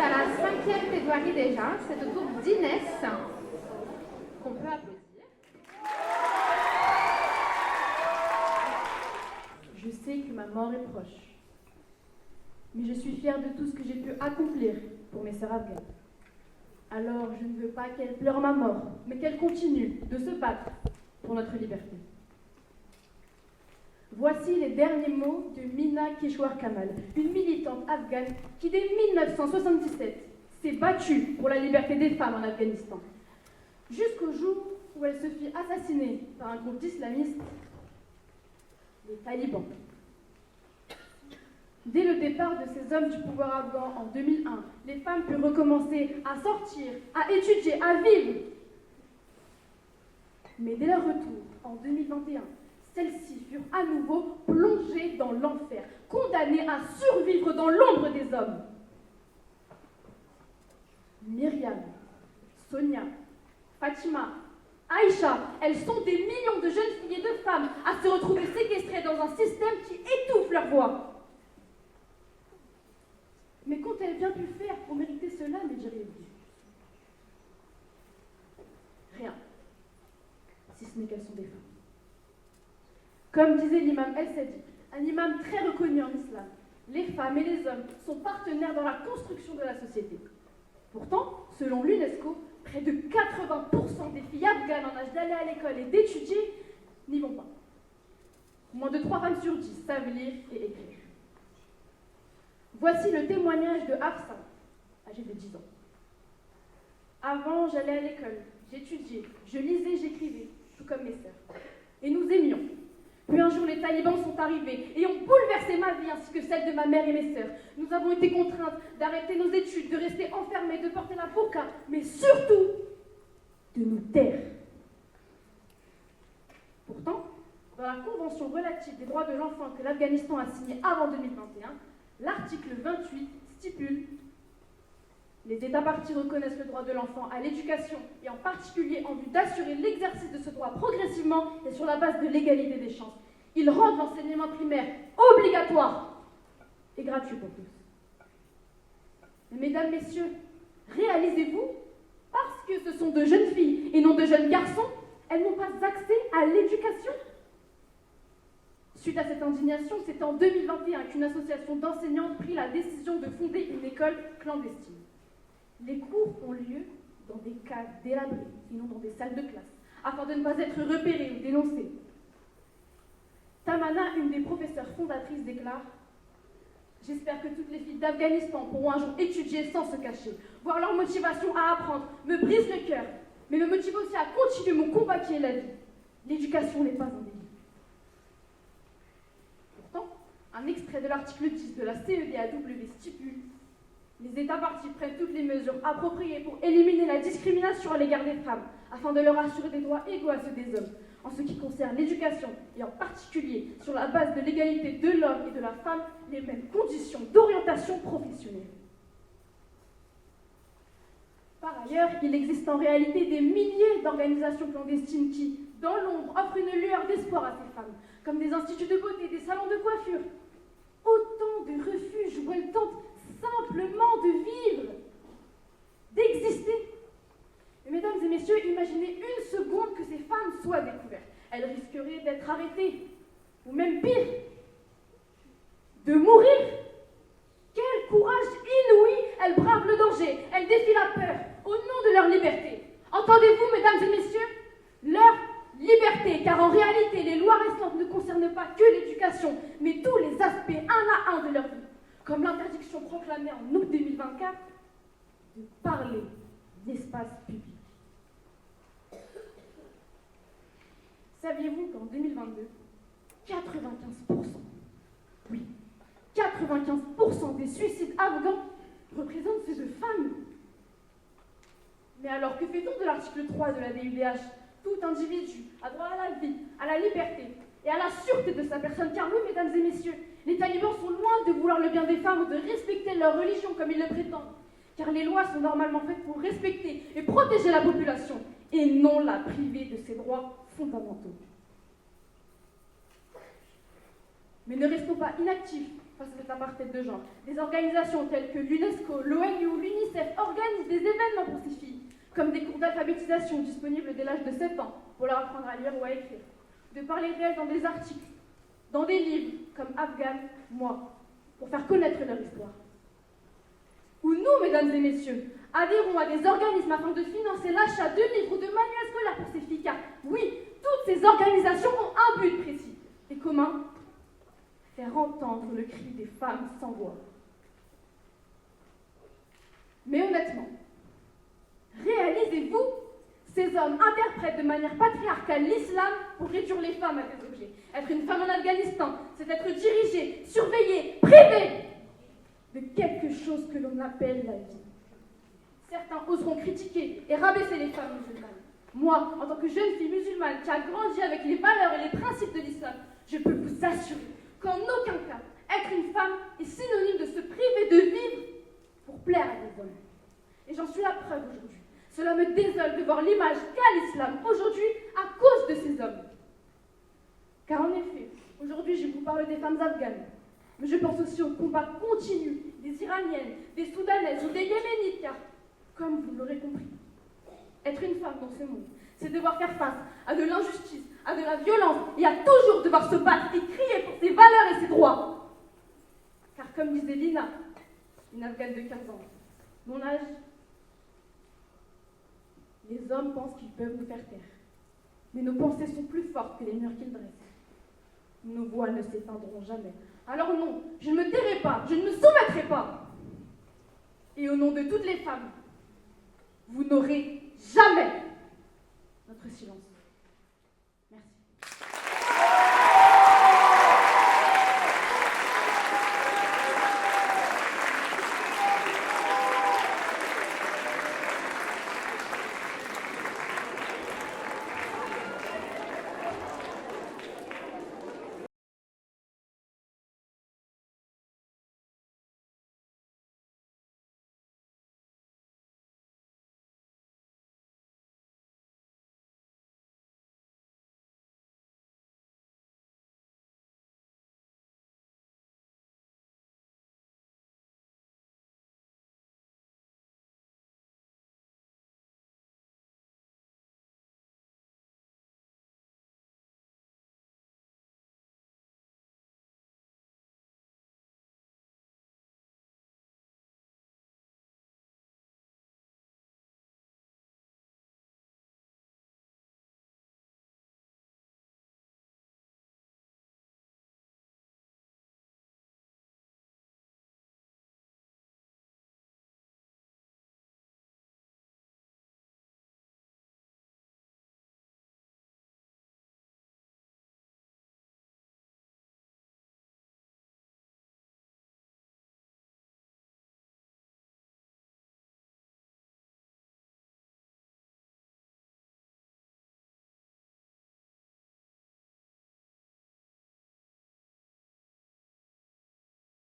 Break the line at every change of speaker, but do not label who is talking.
à la 5e plaidoirie déjà. C'est au tour d'Inès, qu'on peut applaudir.
Je sais que ma mort est proche, mais je suis fière de tout ce que j'ai pu accomplir pour mes sœurs afghanes. Alors je ne veux pas qu'elles pleurent ma mort, mais qu'elles continuent de se battre pour notre liberté. Voici les derniers mots de Mina Keshwar Kamal, une militante afghane qui, dès 1977, s'est battue pour la liberté des femmes en Afghanistan, jusqu'au jour où elle se fit assassiner par un groupe d'islamistes, les talibans. Dès le départ de ces hommes du pouvoir afghan en 2001, les femmes purent recommencer à sortir, à étudier, à vivre. Mais dès leur retour, en 2021, celles-ci furent à nouveau plongées dans l'enfer, condamnées à survivre dans l'ombre des hommes. Myriam, Sonia, Fatima, Aïcha, elles sont des millions de jeunes filles et de femmes à se retrouver séquestrées dans un système qui étouffe leur voix. Mais qu'ont-elles bien pu faire pour mériter cela, me diriez-vous? Rien, si ce n'est qu'elles sont des femmes. Comme disait l'imam El-Sadi, un imam très reconnu en islam, les femmes et les hommes sont partenaires dans la construction de la société. Pourtant, selon l'UNESCO, près de 80% des filles afghanes en âge d'aller à l'école et d'étudier n'y vont pas. Moins de 3 femmes sur 10 savent lire et écrire. Voici le témoignage de Hafsa, âgée de 10 ans. Avant, j'allais à l'école, j'étudiais, je lisais, j'écrivais, tout comme mes sœurs. Et nous aimions. Puis un jour, les talibans sont arrivés et ont bouleversé ma vie ainsi que celle de ma mère et mes sœurs. Nous avons été contraintes d'arrêter nos études, de rester enfermées, de porter la burqa, mais surtout de nous taire. Pourtant, dans la Convention relative des droits de l'enfant que l'Afghanistan a signée avant 2021, l'article 28 stipule: les États parties reconnaissent le droit de l'enfant à l'éducation et en particulier en vue d'assurer l'exercice de ce droit progressivement et sur la base de l'égalité des chances. Ils rendent l'enseignement primaire obligatoire et gratuit pour tous. Mais mesdames, messieurs, réalisez-vous, parce que ce sont de jeunes filles et non de jeunes garçons, elles n'ont pas accès à l'éducation. Suite à cette indignation, c'est en 2021 qu'une association d'enseignants prit la décision de fonder une école clandestine. Les cours ont lieu dans des caves délabrées, sinon dans des salles de classe, afin de ne pas être repérés ou dénoncés. Tamana, une des professeurs fondatrices, déclare: j'espère que toutes les filles d'Afghanistan pourront un jour étudier sans se cacher. Voir leur motivation à apprendre me brise le cœur, mais me motive aussi à continuer mon combat qui est la vie. L'éducation n'est pas un délit. Pourtant, un extrait de l'article 10 de la CEDAW stipule: les États parties prennent toutes les mesures appropriées pour éliminer la discrimination à l'égard des femmes, afin de leur assurer des droits égaux à ceux des hommes, en ce qui concerne l'éducation, et en particulier sur la base de l'égalité de l'homme et de la femme, les mêmes conditions d'orientation professionnelle. Par ailleurs, il existe en réalité des milliers d'organisations clandestines qui, dans l'ombre, offrent une lueur d'espoir à ces femmes, comme des instituts de beauté, des salons de coiffure. Autant de refuges où elles tentent simplement de vivre, d'exister. Mais mesdames et messieurs, imaginez une seconde que ces femmes soient découvertes. Elles risqueraient d'être arrêtées, ou même pire, de mourir. Quel courage inouï! Elles bravent le danger, elles défient la peur, au nom de leur liberté. Entendez-vous, mesdames et messieurs? Leur liberté, car en réalité, les lois récentes ne concernent pas que l'éducation, mais tous les aspects un à un de leur vie. Comme l'interdiction proclamée en août 2024 de parler d'espace public. Saviez-vous qu'en 2022, 95%, oui, 95% des suicides afghans représentent ceux de femmes? Mais alors, que fait-on de l'article 3 de la DUDH? Tout individu a droit à la vie, à la liberté et à la sûreté de sa personne, car oui, mesdames et messieurs, les talibans sont loin de vouloir le bien des femmes ou de respecter leur religion comme ils le prétendent, car les lois sont normalement faites pour respecter et protéger la population, et non la priver de ses droits fondamentaux. Mais ne restons pas inactifs face à cet apartheid de genre. Des organisations telles que l'UNESCO, l'ONU ou l'UNICEF organisent des événements pour ces filles, comme des cours d'alphabétisation disponibles dès l'âge de 7 ans pour leur apprendre à lire ou à écrire, de parler réel dans des articles, dans des livres comme Afghan, moi, pour faire connaître leur histoire. Ou nous, mesdames et messieurs, adhérons à des organismes afin de financer l'achat de livres ou de manuels scolaires pour ces filles, car oui, toutes ces organisations ont un but précis et commun: faire entendre le cri des femmes sans voix. Mais honnêtement, réalisez-vous, ces hommes interprètent de manière patriarcale l'islam pour réduire les femmes à des objets. Être une femme en Afghanistan, c'est être dirigée, surveillée, privée de quelque chose que l'on appelle la vie. Certains oseront critiquer et rabaisser les femmes musulmanes. Moi, en tant que jeune fille musulmane qui a grandi avec les valeurs et les principes de l'islam, je peux vous assurer qu'en aucun cas, être une femme est synonyme de se priver de vivre pour plaire à des hommes. Et j'en suis la preuve aujourd'hui. Cela me désole de voir l'image qu'a l'islam aujourd'hui à cause de ces hommes. Car en effet, aujourd'hui, je vous parle des femmes afghanes. Mais je pense aussi au combat continu des Iraniennes, des Soudanaises ou des Yéménites, car, comme vous l'aurez compris, être une femme dans ce monde, c'est devoir faire face à de l'injustice, à de la violence, et à toujours devoir se battre et crier pour ses valeurs et ses droits. Car comme disait Lina, une Afghane de 15 ans, mon âge, les hommes pensent qu'ils peuvent nous faire taire. Mais nos pensées sont plus fortes que les murs qu'ils dressent. Nos voix ne s'éteindront jamais. Alors non, je ne me tairai pas, je ne me soumettrai pas. Et au nom de toutes les femmes, vous n'aurez jamais notre silence.